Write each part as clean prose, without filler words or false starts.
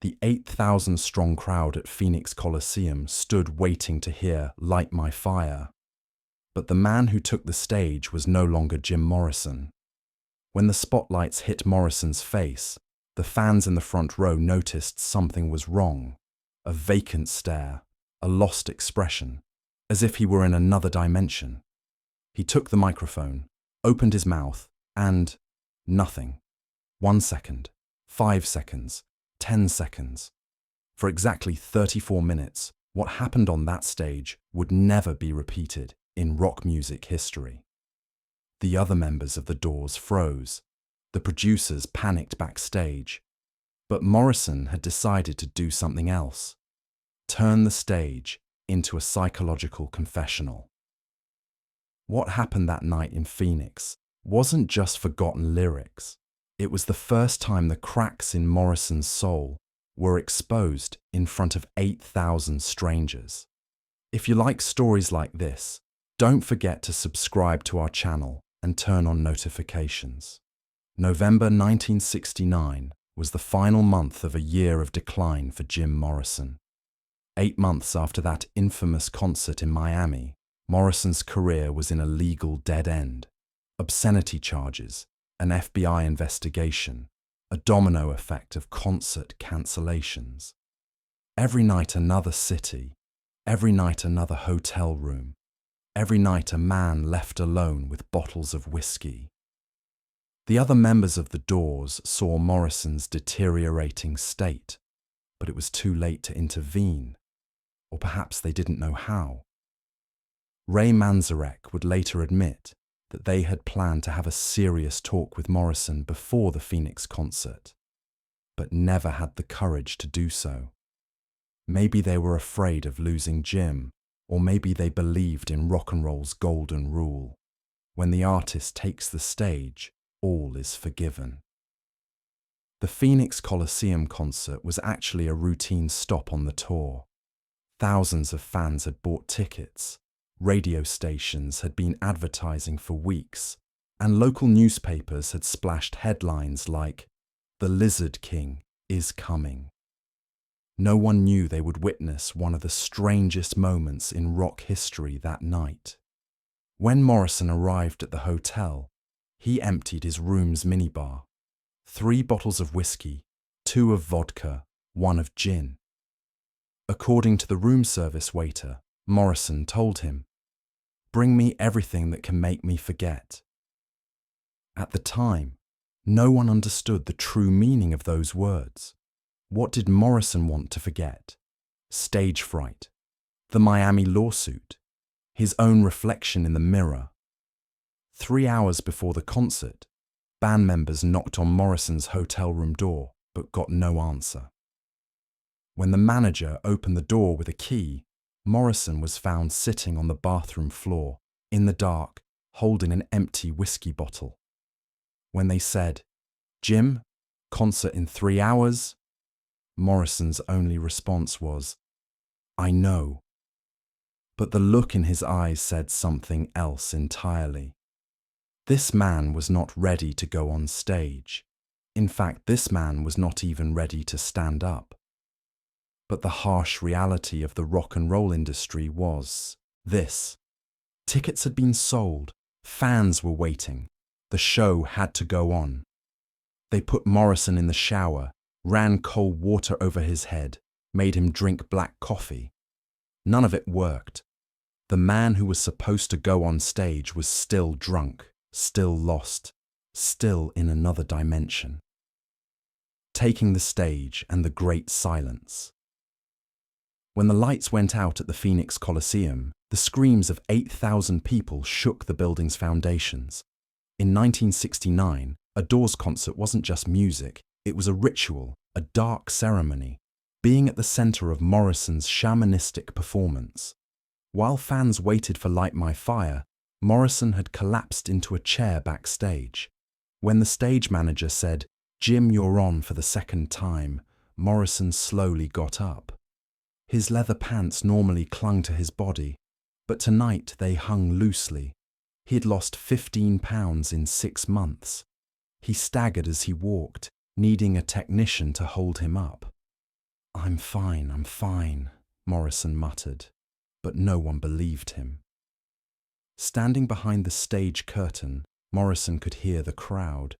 The 8,000-strong crowd at Phoenix Coliseum stood waiting to hear "Light My Fire." But the man who took the stage was no longer Jim Morrison. When the spotlights hit Morrison's face, the fans in the front row noticed something was wrong. A vacant stare, a lost expression, as if he were in another dimension. He took the microphone, opened his mouth, and nothing. 1 second, 5 seconds, 10 seconds. For exactly 34 minutes, what happened on that stage would never be repeated in rock music history. The other members of the Doors froze. The producers panicked backstage. But Morrison had decided to do something else. Turn the stage into a psychological confessional. What happened that night in Phoenix wasn't just forgotten lyrics. It was the first time the cracks in Morrison's soul were exposed in front of 8,000 strangers. If you like stories like this, don't forget to subscribe to our channel and turn on notifications. November 1969 was the final month of a year of decline for Jim Morrison. 8 months after that infamous concert in Miami, Morrison's career was in a legal dead end. Obscenity charges, an FBI investigation, a domino effect of concert cancellations. Every night another city, every night another hotel room, every night a man left alone with bottles of whiskey. The other members of the Doors saw Morrison's deteriorating state, but it was too late to intervene, or perhaps they didn't know how. Ray Manzarek would later admit that they had planned to have a serious talk with Morrison before the Phoenix concert, but never had the courage to do so. Maybe they were afraid of losing Jim, or maybe they believed in rock and roll's golden rule. When the artist takes the stage, all is forgiven. The Phoenix Coliseum concert was actually a routine stop on the tour. Thousands of fans had bought tickets, radio stations had been advertising for weeks, and local newspapers had splashed headlines like, "The Lizard King is coming." No one knew they would witness one of the strangest moments in rock history that night. When Morrison arrived at the hotel, he emptied his room's minibar. 3 bottles of whiskey, 2 of vodka, 1 of gin. According to the room service waiter, Morrison told him, "Bring me everything that can make me forget." At the time, no one understood the true meaning of those words. What did Morrison want to forget? Stage fright, the Miami lawsuit, his own reflection in the mirror. 3 hours before the concert, band members knocked on Morrison's hotel room door but got no answer. When the manager opened the door with a key, Morrison was found sitting on the bathroom floor, in the dark, holding an empty whiskey bottle. When they said, "Jim, concert in 3 hours," Morrison's only response was, "I know." But the look in his eyes said something else entirely. This man was not ready to go on stage. In fact, this man was not even ready to stand up. But the harsh reality of the rock and roll industry was this. Tickets had been sold, fans were waiting, the show had to go on. They put Morrison in the shower, ran cold water over his head, made him drink black coffee. None of it worked. The man who was supposed to go on stage was still drunk, still lost, still in another dimension. Taking the stage and the great silence. When the lights went out at the Phoenix Coliseum, the screams of 8,000 people shook the building's foundations. In 1969, a Doors concert wasn't just music, it was a ritual, a dark ceremony, being at the center of Morrison's shamanistic performance. While fans waited for Light My Fire, Morrison had collapsed into a chair backstage. When the stage manager said, "Jim, you're on for the second time," Morrison slowly got up. His leather pants normally clung to his body, but tonight they hung loosely. He had lost 15 pounds in 6 months. He staggered as he walked, needing a technician to hold him up. I'm fine, Morrison muttered, but no one believed him. Standing behind the stage curtain, Morrison could hear the crowd,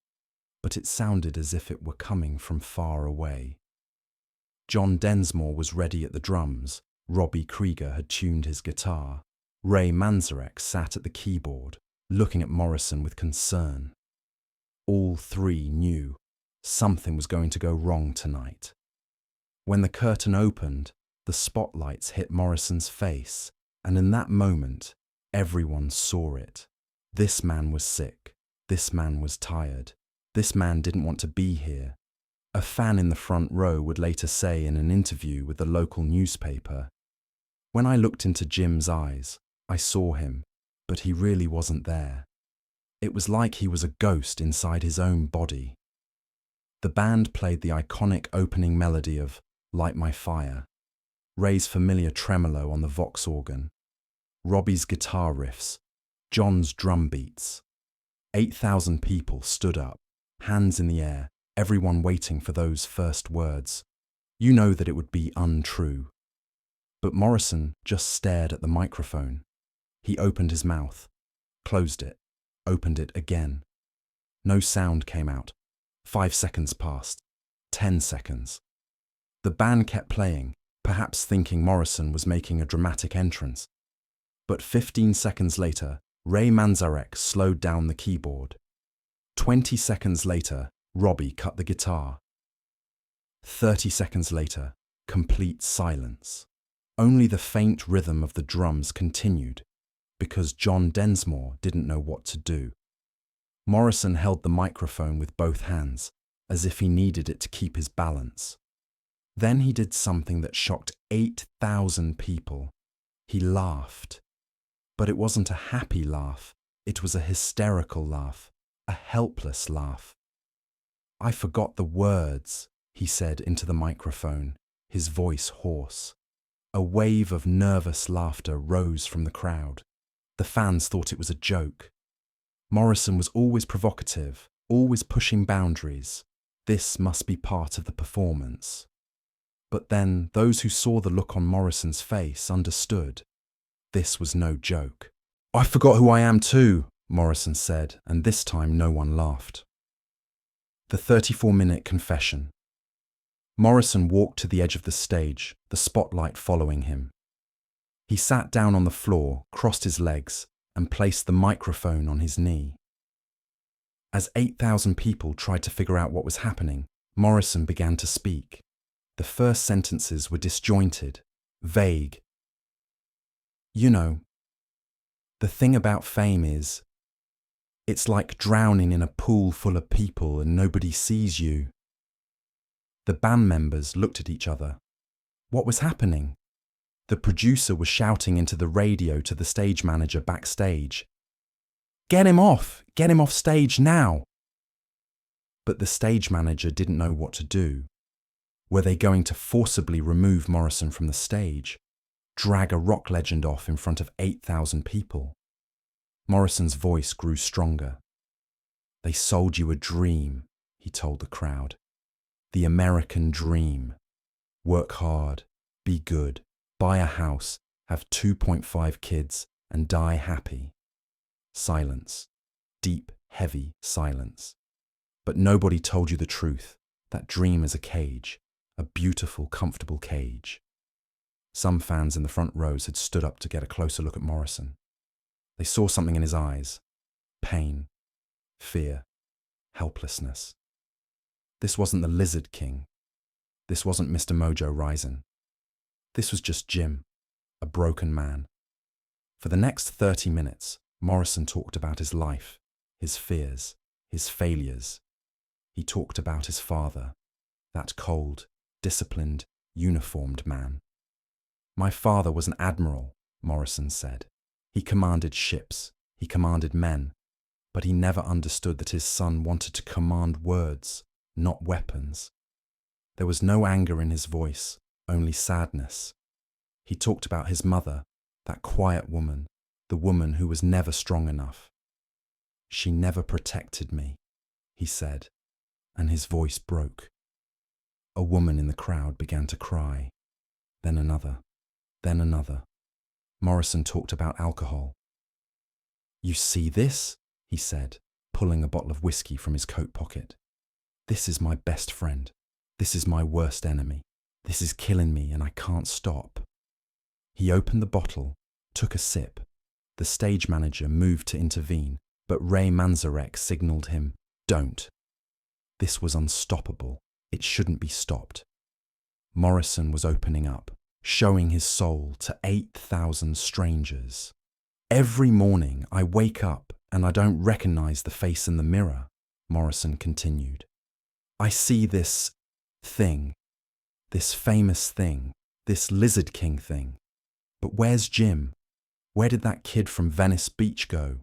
but it sounded as if it were coming from far away. John Densmore was ready at the drums, Robbie Krieger had tuned his guitar, Ray Manzarek sat at the keyboard, looking at Morrison with concern. All three knew something was going to go wrong tonight. When the curtain opened, the spotlights hit Morrison's face, and in that moment, everyone saw it. This man was sick. This man was tired. This man didn't want to be here. A fan in the front row would later say in an interview with the local newspaper, "When I looked into Jim's eyes, I saw him, but he really wasn't there. It was like he was a ghost inside his own body." The band played the iconic opening melody of Light My Fire, Ray's familiar tremolo on the Vox organ, Robbie's guitar riffs, John's drum beats. 8,000 people stood up, hands in the air, everyone waiting for those first words. You know that it would be untrue. But Morrison just stared at the microphone. He opened his mouth, closed it, opened it again. No sound came out. 5 seconds passed. 10 seconds. The band kept playing, perhaps thinking Morrison was making a dramatic entrance. But 15 seconds later, Ray Manzarek slowed down the keyboard. 20 seconds later, Robbie cut the guitar. 30 seconds later, complete silence. Only the faint rhythm of the drums continued, because John Densmore didn't know what to do. Morrison held the microphone with both hands, as if he needed it to keep his balance. Then he did something that shocked 8,000 people. He laughed. But it wasn't a happy laugh. It was a hysterical laugh, a helpless laugh. "I forgot the words," he said into the microphone, his voice hoarse. A wave of nervous laughter rose from the crowd. The fans thought it was a joke. Morrison was always provocative, always pushing boundaries. This must be part of the performance. But then those who saw the look on Morrison's face understood. This was no joke. "I forgot who I am too," Morrison said, and this time no one laughed. The 34-minute confession. Morrison walked to the edge of the stage, the spotlight following him. He sat down on the floor, crossed his legs, and placed the microphone on his knee. As 8,000 people tried to figure out what was happening, Morrison began to speak. The first sentences were disjointed, vague. "You know, the thing about fame is, it's like drowning in a pool full of people and nobody sees you." The band members looked at each other. What was happening? The producer was shouting into the radio to the stage manager backstage. Get him off stage now." But the stage manager didn't know what to do. Were they going to forcibly remove Morrison from the stage? Drag a rock legend off in front of 8,000 people? Morrison's voice grew stronger. "They sold you a dream," he told the crowd. "The American dream. Work hard, be good, buy a house, have 2.5 kids, and die happy." Silence. Deep, heavy silence. But nobody told you the truth. That dream is a cage. A beautiful, comfortable cage. Some fans in the front rows had stood up to get a closer look at Morrison. They saw something in his eyes. Pain. Fear. Helplessness. This wasn't the Lizard King. This wasn't Mr. Mojo Rising. This was just Jim, a broken man. For the next 30 minutes, Morrison talked about his life, his fears, his failures. He talked about his father, that cold, disciplined, uniformed man. "My father was an admiral," Morrison said. "He commanded ships, he commanded men, but he never understood that his son wanted to command words, not weapons." There was no anger in his voice, only sadness. He talked about his mother, that quiet woman, the woman who was never strong enough. "She never protected me," he said, and his voice broke. A woman in the crowd began to cry. Then another. Then another. Morrison talked about alcohol. "You see this?" he said, pulling a bottle of whiskey from his coat pocket. "This is my best friend. This is my worst enemy. This is killing me and I can't stop." He opened the bottle, took a sip. The stage manager moved to intervene, but Ray Manzarek signaled him, "Don't." This was unstoppable. It shouldn't be stopped. Morrison was opening up, showing his soul to 8,000 strangers. "Every morning I wake up and I don't recognize the face in the mirror," Morrison continued. "I see this thing, this famous thing, this Lizard King thing. But where's Jim? Where did that kid from Venice Beach go?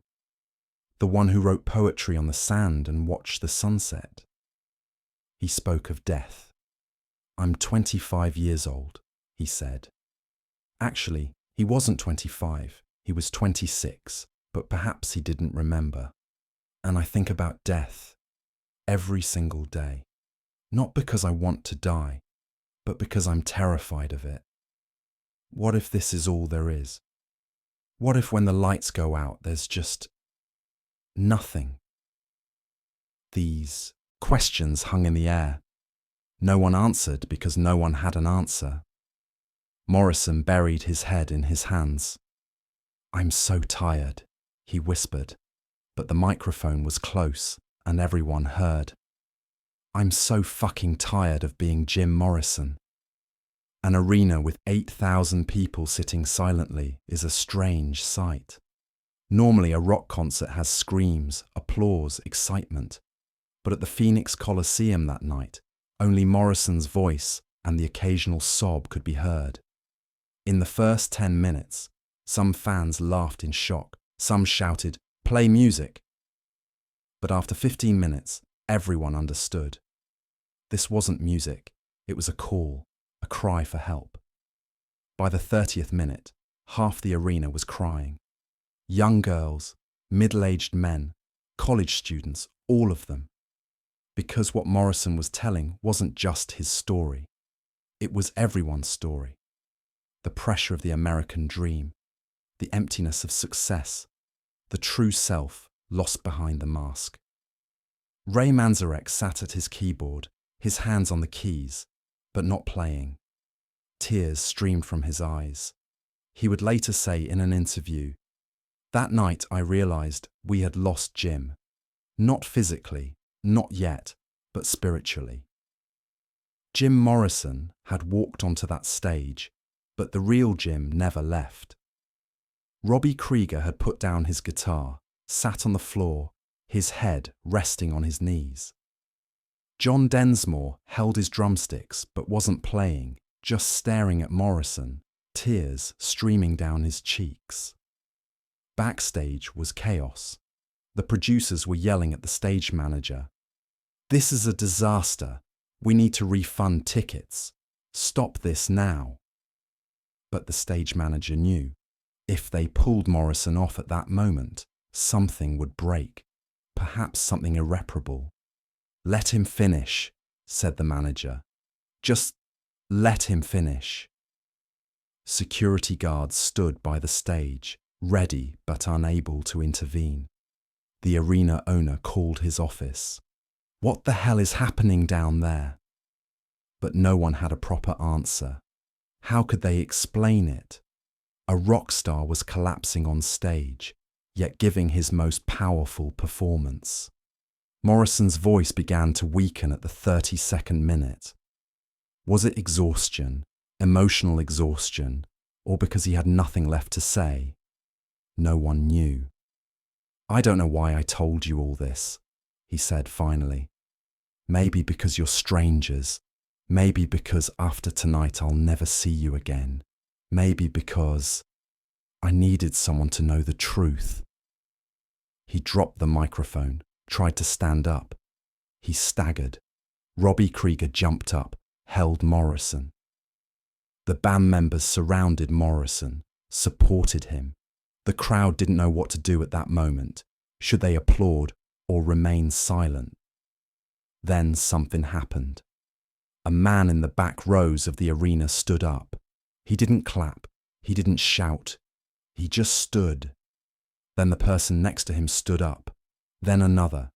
The one who wrote poetry on the sand and watched the sunset?" He spoke of death. "I'm 25 years old," he said. Actually, he wasn't 25, he was 26, but perhaps he didn't remember. "And I think about death every single day. Not because I want to die, but because I'm terrified of it. What if this is all there is? What if when the lights go out, there's just nothing?" These questions hung in the air. No one answered because no one had an answer. Morrison buried his head in his hands. "I'm so tired," he whispered, but the microphone was close and everyone heard. "I'm so fucking tired of being Jim Morrison." An arena with 8,000 people sitting silently is a strange sight. Normally a rock concert has screams, applause, excitement. But at the Phoenix Coliseum that night, only Morrison's voice and the occasional sob could be heard. In the first 10 minutes, some fans laughed in shock, some shouted, "Play music!" But after 15 minutes, everyone understood. This wasn't music, it was a call, a cry for help. By the 30th minute, half the arena was crying. Young girls, middle-aged men, college students, all of them. Because what Morrison was telling wasn't just his story. It was everyone's story. The pressure of the American dream, the emptiness of success, the true self lost behind the mask. Ray Manzarek sat at his keyboard, his hands on the keys, but not playing. Tears streamed from his eyes. He would later say in an interview, "That night I realized we had lost Jim. Not physically, not yet, but spiritually." Jim Morrison had walked onto that stage, but the real Jim never left. Robbie Krieger had put down his guitar, sat on the floor, his head resting on his knees. John Densmore held his drumsticks but wasn't playing, just staring at Morrison, tears streaming down his cheeks. Backstage was chaos. The producers were yelling at the stage manager, "This is a disaster. We need to refund tickets. Stop this now." But the stage manager knew, if they pulled Morrison off at that moment, something would break, perhaps something irreparable. "Let him finish," said the manager. "Just let him finish." Security guards stood by the stage, ready but unable to intervene. The arena owner called his office. "What the hell is happening down there?" But no one had a proper answer. How could they explain it? A rock star was collapsing on stage, yet giving his most powerful performance. Morrison's voice began to weaken at the 32nd minute. Was it exhaustion, emotional exhaustion, or because he had nothing left to say? No one knew. "I don't know why I told you all this," he said finally. "Maybe because you're strangers. Maybe because after tonight I'll never see you again. Maybe because I needed someone to know the truth." He dropped the microphone, tried to stand up. He staggered. Robbie Krieger jumped up, held Morrison. The band members surrounded Morrison, supported him. The crowd didn't know what to do at that moment. Should they applaud or remain silent? Then something happened. A man in the back rows of the arena stood up. He didn't clap. He didn't shout. He just stood. Then the person next to him stood up. Then another.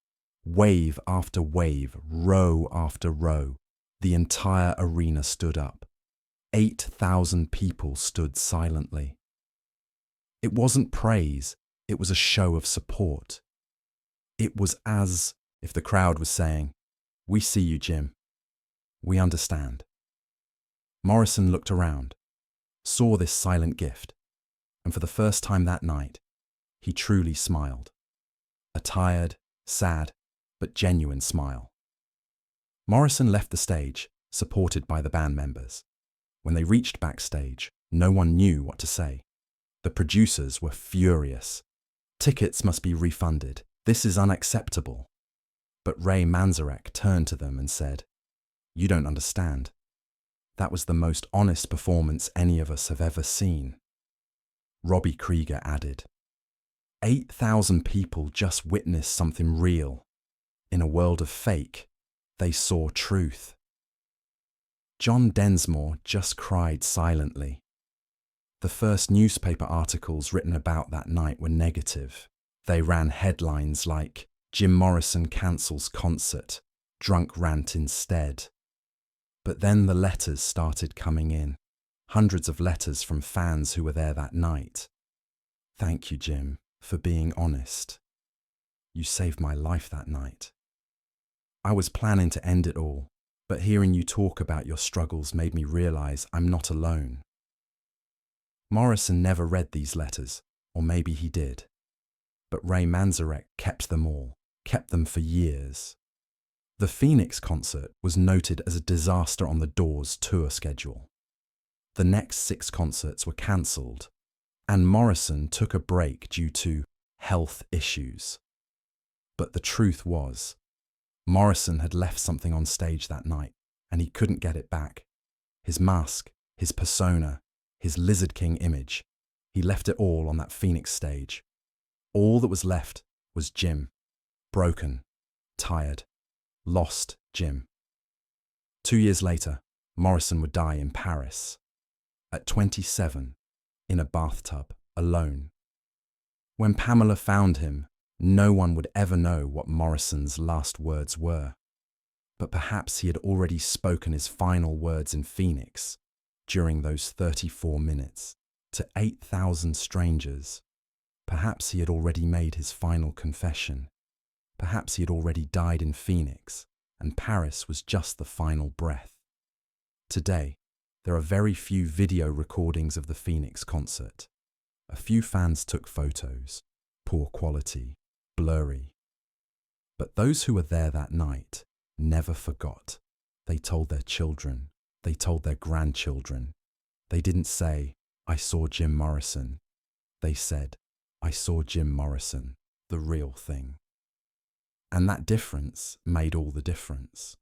Wave after wave, row after row. The entire arena stood up. 8,000 people stood silently. It wasn't praise. It was a show of support. It was as if the crowd was saying, "We see you, Jim. We understand." Morrison looked around, saw this silent gift, and for the first time that night, he truly smiled. A tired, sad, but genuine smile. Morrison left the stage, supported by the band members. When they reached backstage, no one knew what to say. The producers were furious. "Tickets must be refunded. This is unacceptable." But Ray Manzarek turned to them and said, "You don't understand. That was the most honest performance any of us have ever seen." Robbie Krieger added, 8,000 people just witnessed something real. In a world of fake, they saw truth. John Densmore just cried silently. The first newspaper articles written about that night were negative. They ran headlines like, "Jim Morrison cancels concert, drunk rant instead." But then the letters started coming in. Hundreds of letters from fans who were there that night. "Thank you, Jim, for being honest. You saved my life that night. I was planning to end it all, but hearing you talk about your struggles made me realize I'm not alone." Morrison never read these letters, or maybe he did. But Ray Manzarek kept them all, kept them for years. The Phoenix concert was noted as a disaster on the Doors' tour schedule. The next 6 concerts were cancelled, and Morrison took a break due to health issues. But the truth was, Morrison had left something on stage that night, and he couldn't get it back. His mask, his persona, his Lizard King image. He left it all on that Phoenix stage. All that was left was Jim. Broken, tired, lost Jim. 2 years later, Morrison would die in Paris. At 27, in a bathtub, alone. When Pamela found him, no one would ever know what Morrison's last words were. But perhaps he had already spoken his final words in Phoenix during those 34 minutes to 8,000 strangers. Perhaps he had already made his final confession. Perhaps he had already died in Phoenix, and Paris was just the final breath. Today, there are very few video recordings of the Phoenix concert. A few fans took photos, poor quality, blurry. But those who were there that night never forgot. They told their children, they told their grandchildren. They didn't say, "I saw Jim Morrison." They said, "I saw Jim Morrison, the real thing." And that difference made all the difference.